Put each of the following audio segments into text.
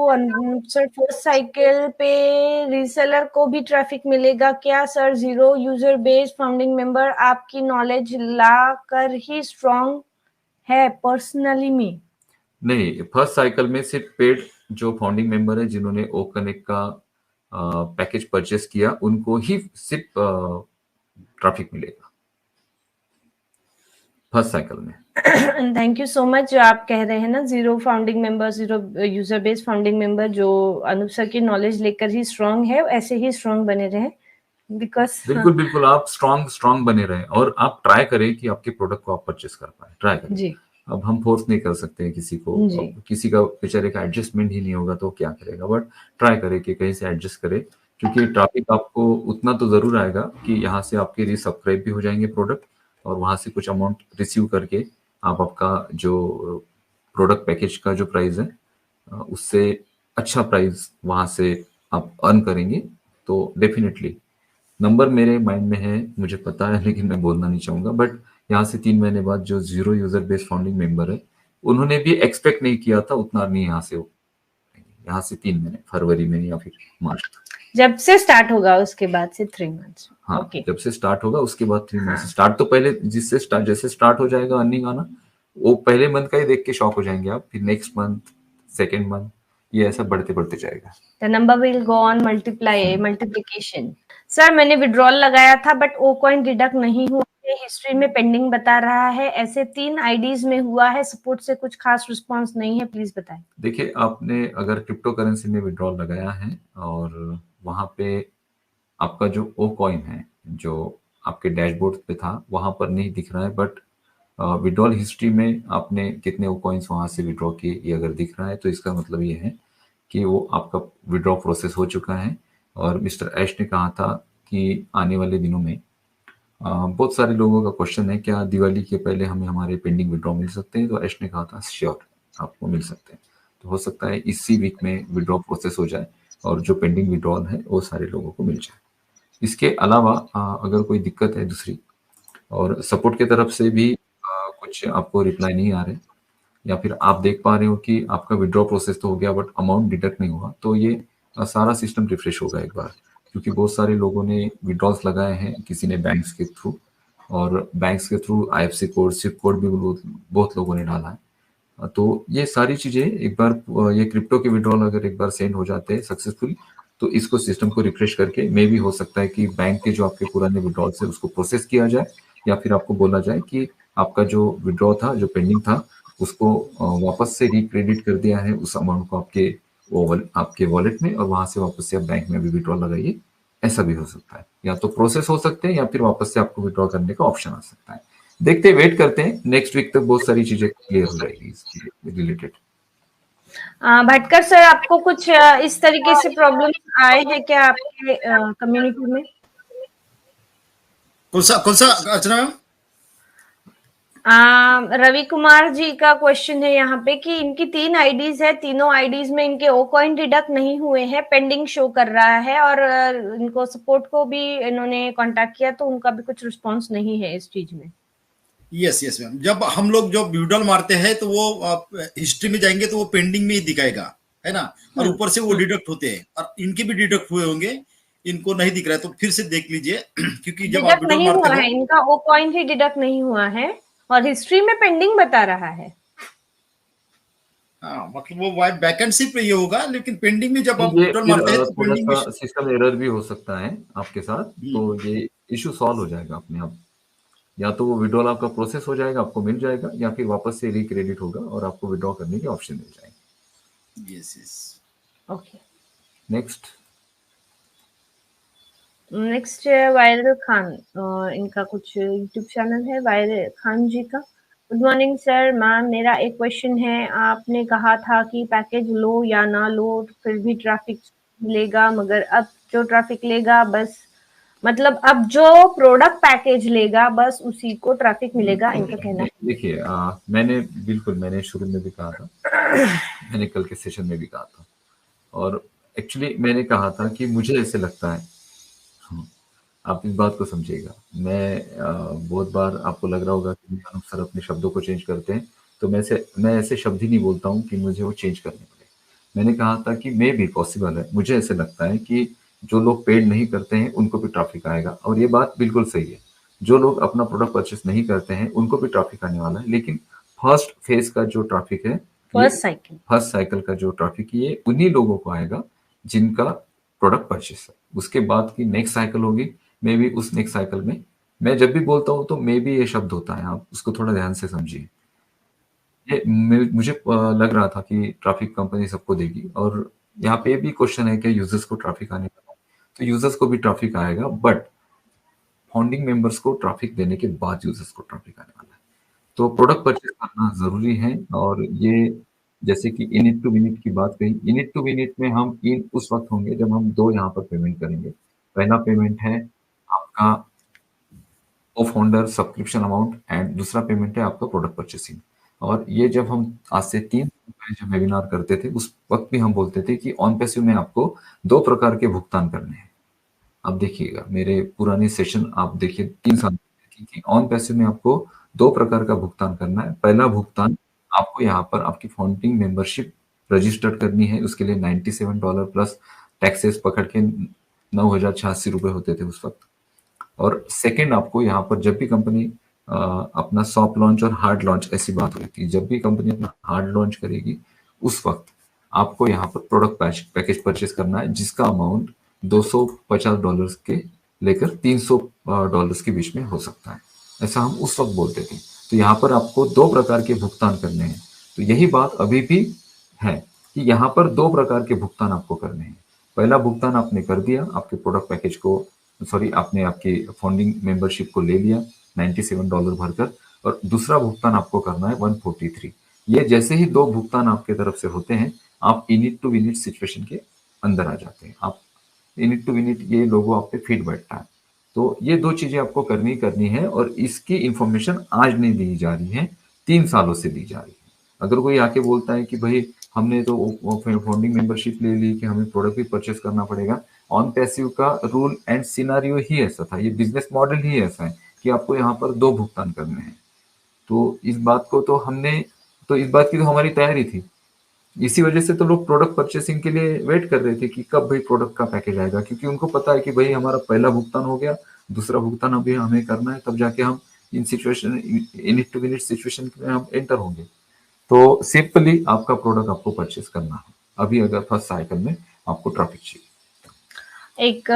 Sir first cycle पे reseller को भी ट्रैफिक मिलेगा क्या sir? Zero user base founding member आपकी नॉलेज ला कर ही स्ट्रॉन्ग है पर्सनली में। नहीं, फर्स्ट साइकिल में सिर्फ पेड जो फाउंडिंग मेंबर है जिन्होंने ओ कनेक्ट का पैकेज परचेस किया उनको ही सिर्फ ट्रैफिक मिलेगा फर्स्ट साइकिल में। Thank you so much. जो आप कह रहे हैं ना, zero founding member, zero user base founding member जो अनूप सर की नॉलेज लेकर ही स्ट्रॉन्ग है, ऐसे ही स्ट्रॉन्ग बने रहे बिकॉज बिल्कुल बिल्कुल, आप स्ट्रॉन्ग बने रहें और आप ट्राई करें कि आपके प्रोडक्ट को आप परचेस कर पाए, ट्राई करें। जी अब हम फोर्स नहीं कर सकते हैं किसी को, जी अब किसी का बेचारे का एडजस्टमेंट ही नहीं होगा तो क्या करेगा, बट ट्राई करें कि कहीं से एडजस्ट करें, क्योंकि ट्रैफिक आपको उतना तो जरूर आएगा कि यहाँ से आपके रीसब्सक्राइब भी हो जाएंगे प्रोडक्ट और वहां से कुछ अमाउंट रिसीव करके आप आपका जो प्रोडक्ट पैकेज का जो प्राइस है उससे अच्छा प्राइस वहां से आप अर्न करेंगे। तो डेफिनेटली नंबर मेरे माइंड में है, मुझे पता है, लेकिन मैं बोलना नहीं चाहूंगा, बट यहाँ से 3 महीने बाद जो zero user base founding member है उन्होंने भी एक्सपेक्ट नहीं किया था उतना नहीं यहाँ से 3 महीने, फरवरी में या फिर मार्च तक। जब से स्टार्ट होगा उसके बाद से 3 मंथ्स। हाँ ओके जब से स्टार्ट होगा उसके बाद 3 मंथ स्टार्ट, तो पहले जिससे स्टार्ट जैसे स्टार्ट हो जाएगा अर्निंग आना, वो पहले मंथ का ही देख के शॉक हो जाएंगे आप, फिर नेक्स्ट मंथ, सेकेंड मंथ, ये ऐसा बढ़ते बढ़ते जाएगा। The number will go on multiplication. Sir मैंने विड्रॉल लगाया था बट ओ कॉइन डिडक्ट नहीं हुआ है, हिस्ट्री में पेंडिंग बता रहा है, ऐसे 3 आईडीज में हुआ है, सपोर्ट से कुछ खास रिस्पांस नहीं है, प्लीज बताएं। देखिए, आपने अगर क्रिप्टो करेंसी में विड्रॉल लगाया है और वहां पे आपका जो ओ कॉइन है जो आपके डैशबोर्ड पे था वहां पर नहीं दिख रहा है, बट विड्रॉल हिस्ट्री में आपने कितने ओ कॉइन्स वहां से विड्रॉ किए ये अगर दिख रहा है तो इसका मतलब ये है कि वो आपका विड्रॉ प्रोसेस हो चुका है। और मिस्टर ऐश ने कहा था कि आने वाले दिनों में बहुत सारे लोगों का क्वेश्चन है क्या दिवाली के पहले हमें हमारे पेंडिंग विड्रॉ मिल सकते हैं, तो ऐश ने कहा था श्योर आपको मिल सकते हैं। तो हो सकता है इसी वीक में विड्रॉ प्रोसेस हो जाए और जो पेंडिंग विड्रॉल है वो सारे लोगों को मिल जाए। इसके अलावा अगर कोई दिक्कत है दूसरी और सपोर्ट की तरफ से भी कुछ आपको रिप्लाई नहीं आ रहे या फिर आप देख पा रहे हो कि आपका विड्रॉ प्रोसेस तो हो गया बट अमाउंट डिडक्ट नहीं हुआ, तो ये सारा सिस्टम रिफ्रेश होगा एक बार, क्योंकि बहुत सारे लोगों ने विड्रॉल्स लगाए हैं, किसी ने बैंक्स के थ्रू, और बैंक्स के through IFSC code, Swift code भी बहुत लोगों ने डाला है। तो ये सारी चीजें एक बार ये क्रिप्टो के विड्रॉल अगर एक बार सेंड हो जाते हैं सक्सेसफुली तो इसको सिस्टम को रिफ्रेश करके मे भी हो सकता है कि बैंक के जो आपके पुराने विड्रॉल्स है उसको प्रोसेस किया जाए या फिर आपको बोला जाए कि आपका जो विड्रॉ था जो पेंडिंग था उसको वापस से रिक्रेडिट कर दिया है उस अमाउंट को आपके वॉलेट में और वहां से वापस से आप बैंक में भी विड्रॉ लगाइए। ऐसा भी हो सकता है, या तो प्रोसेस हो सकते हैं या फिर वापस से आपको विड्रॉ करने का ऑप्शन आ सकता है। देखते वेट करते हैं, नेक्स्ट वीक तक बहुत सारी चीजें क्लियर हो जाएगी इसके रिलेटेड। भटकर सर आपको कुछ इस तरीके से प्रॉब्लम आए हैं क्या आपके कम्युनिटी में? कौन सा अर्चना मैम? रवि कुमार जी का क्वेश्चन है यहाँ पे कि इनकी 3 आईडीज है, तीनों आईडीज में इनके ओ कॉइन डिडक्ट नहीं हुए हैं, पेंडिंग शो कर रहा है और इनको सपोर्ट को भी इन्होंने कांटेक्ट किया तो उनका भी कुछ रिस्पांस नहीं है इस चीज में। यस मैम, जब हम लोग जो विड्रॉल मारते हैं तो वो हिस्ट्री में जाएंगे तो वो पेंडिंग में ही दिखाएगा, है ना, और ऊपर से वो डिडक्ट होते हैं और इनके भी डिडक्ट हुए होंगे, इनको नहीं दिख रहा है तो फिर से देख लीजिए क्योंकि जब आप डिडक्ट विड्रॉल नहीं मारते हुआ हो है, इनका ओ कॉइन ही डिडक्ट नहीं हुआ है और हिस्ट्री में पेंडिंग बता रहा है। हाँ, मतलब वो वाइट वैकेंसी पे ये होगा, लेकिन पेंडिंग में जब आप ये विड्रॉल फिर मारते हैं तो थोड़ा पेंडिंग में सा सिस्टम एरर भी हो सकता है आपके साथ, तो ये इशू सॉल्व हो जाएगा अपने आप, या तो वो विड्रॉल आपका प्रोसेस हो जाएगा, आपको मिल जाएगा, या फिर वापस से रिक्रेडिट होगा और आपको विड्रॉ करने के ऑप्शन मिल जाएंगे। Yes okay, next viral Khan, इनका कुछ यूट्यूब चैनल है वायरल खान जी का। गुड मॉर्निंग सर, मैम मेरा एक क्वेश्चन है, आपने कहा था कि पैकेज लो या ना लो फिर भी ट्रैफिक मिलेगा, मगर अब जो ट्रैफिक लेगा बस, मतलब अब जो प्रोडक्ट पैकेज लेगा बस उसी को ट्रैफिक मिलेगा, इनका कहना है। देखिए, मैंने शुरू में भी कहा था, मैंने कल के सेशन में भी कहा था, और एक्चुअली मैंने कहा था कि मुझे ऐसे लगता है, आप इस बात को समझिएगा, मैं बहुत बार आपको लग रहा होगा कि अनूप सर अपने शब्दों को चेंज करते हैं, तो मैं ऐसे शब्द ही नहीं बोलता हूँ कि मुझे वो चेंज करने पड़े। मैंने कहा था कि मे भी पॉसिबल है, मुझे ऐसे लगता है कि जो लोग पेड नहीं करते हैं उनको भी ट्रैफिक आएगा, और ये बात बिल्कुल सही है। जो लोग अपना प्रोडक्ट परचेस नहीं करते हैं उनको भी ट्रैफिक आने वाला है, लेकिन फर्स्ट फेज का जो ट्रैफिक है, ये फर्स्ट साइकिल का जो ट्रैफिक, ये उन्हीं लोगों को आएगा जिनका प्रोडक्ट परचेस है। उसके बाद की नेक्स्ट साइकिल होगी, मे बी उस नेक्स्ट साइकिल में, मैं जब भी बोलता हूँ तो मे बी ये शब्द होता है, आप उसको थोड़ा ध्यान से समझिए। ये मुझे लग रहा था कि ट्रैफिक कंपनी सबको देगी, और यहाँ पे भी क्वेश्चन है कि यूजर्स को ट्रैफिक आने वाला है, तो यूजर्स को भी ट्रैफिक आएगा, बट फाउंडिंग मेंबर्स को ट्रैफिक देने के बाद यूजर्स को ट्रैफिक आने वाला है। तो प्रोडक्ट परचेज करना जरूरी है, और ये जैसे कि इनिट टू विनिट की बात कही, इनिट टू विनिट में हम इन उस वक्त होंगे जब हम दो यहाँ पर पेमेंट करेंगे। पहला पेमेंट है आपका फाउंडर सब्सक्रिप्शन अमाउंट, एंड दूसरा पेमेंट है आपका प्रोडक्ट परचेसिंग। और ये जब हम आज से 3 साल पहले जब वेबिनार करते थे, उस वक्त भी हम बोलते थे कि ऑन पैसिव में आपको 2 प्रकार के भुगतान करने हैं। अब देखिएगा, मेरे पुराने सेशन आप देखिए 3 साल पहले कि ऑन पैसिव में आपको 2 प्रकार का भुगतान करना है। पहला भुगतान, आपको यहाँ पर आपकी फाउंडिंग मेंबरशिप रजिस्टर्ड करनी है, उसके लिए $97 प्लस टैक्सेस पकड़ के 9,086 रुपए होते थे उस वक्त। और सेकंड, आपको यहाँ पर जब भी कंपनी अपना सॉफ्ट लॉन्च और हार्ड लॉन्च, ऐसी बात हुई थी, जब भी कंपनी अपना हार्ड लॉन्च करेगी उस वक्त आपको यहाँ पर प्रोडक्ट पैकेज परचेस करना है, जिसका अमाउंट $250 के लेकर $300 के बीच में हो सकता है, ऐसा हम उस वक्त बोलते थे। तो यहाँ पर आपको 2 प्रकार के भुगतान करने हैं। तो यही बात अभी भी है कि यहाँ पर 2 प्रकार के भुगतान आपको करने हैं। पहला भुगतान आपने कर दिया, आपके प्रोडक्ट पैकेज को, सॉरी, आपने आपकी फाउंडिंग मेंबरशिप को ले लिया $97 भरकर, और दूसरा भुगतान आपको करना है 143। ये जैसे ही 2 भुगतान आपके तरफ से होते हैं, आप इनिट टू विनिट सिचुएशन के अंदर आ जाते हैं। आप इनिट टू विनिट, ये लोगो आप पे फिट बैठता है। तो ये 2 चीजें आपको करनी है, और इसकी इंफॉर्मेशन आज नहीं दी जा रही है, 3 सालों से दी जा रही है। अगर कोई आके बोलता है कि भाई हमने तो फाउंडिंग मेंबरशिप ले ली कि हमें प्रोडक्ट भी परचेस करना पड़ेगा, ऑन पैसिव का रूल एंड सिनारियो ही ऐसा था, ये बिजनेस मॉडल ही ऐसा है कि आपको यहाँ पर 2 भुगतान करने हैं। तो इस बात को तो इस बात की तो हमारी तैयारी थी। इसी वजह से तो लोग प्रोडक्ट परचेसिंग के लिए वेट कर रहे थे कि कब भाई प्रोडक्ट का पैकेज आएगा, क्योंकि उनको पता है कि भाई हमारा पहला भुगतान हो गया, दूसरा भुगतान अभी हमें करना है, तब जाके हम इन situation, in it to win it situation में हम एंटर होंगे। तो सिंपली आपका प्रोडक्ट आपको परचेस करना है अभी, अगर फर्स्ट साइकिल में आपको ट्रैफिक चाहिए। एक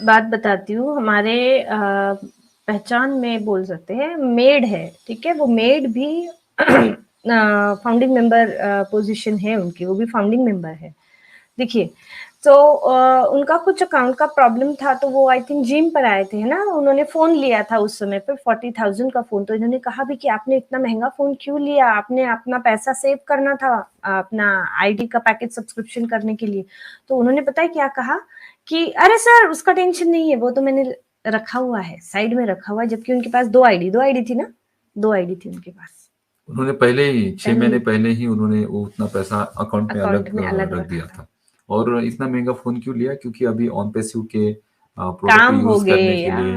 बात बताती हूँ, हमारे पहचान में बोल सकते हैं, मेड है, ठीक है, वो मेड भी फाउंडिंग मेंबर पोजीशन है उनकी, वो भी फाउंडिंग मेंबर है। देखिए, तो उनका कुछ अकाउंट का प्रॉब्लम था, तो वो आई थिंक जिम पर आए थे ना, उन्होंने फोन लिया था उस समय पे 40,000 का फोन। तो इन्होंने कहा भी कि आपने इतना महंगा फोन क्यों लिया, आपने अपना पैसा सेव करना था अपना आईडी का पैकेज सब्सक्रिप्शन करने के लिए। तो उन्होंने पता है क्या कहा कि अरे सर उसका टेंशन नहीं है, वो तो मैंने रखा हुआ है, साइड में रखा हुआ है। जबकि उनके पास 2 आईडी थी ना, 2 आईडी थी उनके पास। उन्होंने पहले ही 6 महीने पहले ही उन्होंने वो उतना पैसा अकाउंट में अलग रख दिया था। और इतना महंगा फोन क्यों लिया, क्योंकि अभी ऑन पैसिव के प्रोडक्ट यूज करने के लिए,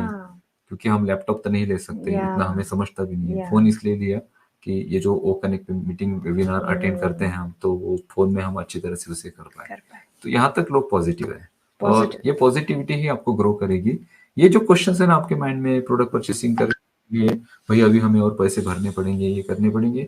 क्योंकि हम लैपटॉप तो नहीं ले सकते, इतना हमें समझता भी नहीं है। फोन इसलिए लिया कि ये जो ओ कनेक्ट मीटिंग वेबिनार अटेंड करते हैं हम, तो वो फोन में हम अच्छी तरह से उसे कर पाए। तो यहाँ तक लोग पॉजिटिव है, और ये पॉजिटिविटी ही आपको ग्रो करेगी। ये जो क्वेश्चन है ना आपके माइंड में प्रोडक्ट परचेसिंग कर लिए, भाई अभी हमें और पैसे भरने पड़ेंगे, ये करने पड़ेंगे,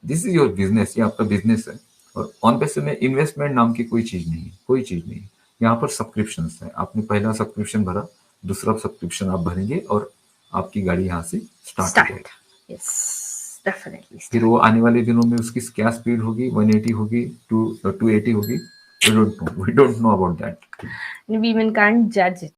दिस इज योर बिजनेस, ये आपका बिजनेस है। और ऑन पैसिव में इन्वेस्टमेंट नाम की कोई चीज नहीं है, कोई चीज नहीं है। यहाँ पर सब्सक्रिप्शन है, आपने पहला सब्सक्रिप्शन भरा, दूसरा सब्सक्रिप्शन आप भरेंगे, और आपकी गाड़ी यहाँ से स्टार्ट हो जाएगी। फिर वो आने वाले दिनों में उसकी क्या स्पीड होगी, 180 होगी, 280 होगी, we don't know about that. We even can't judge it.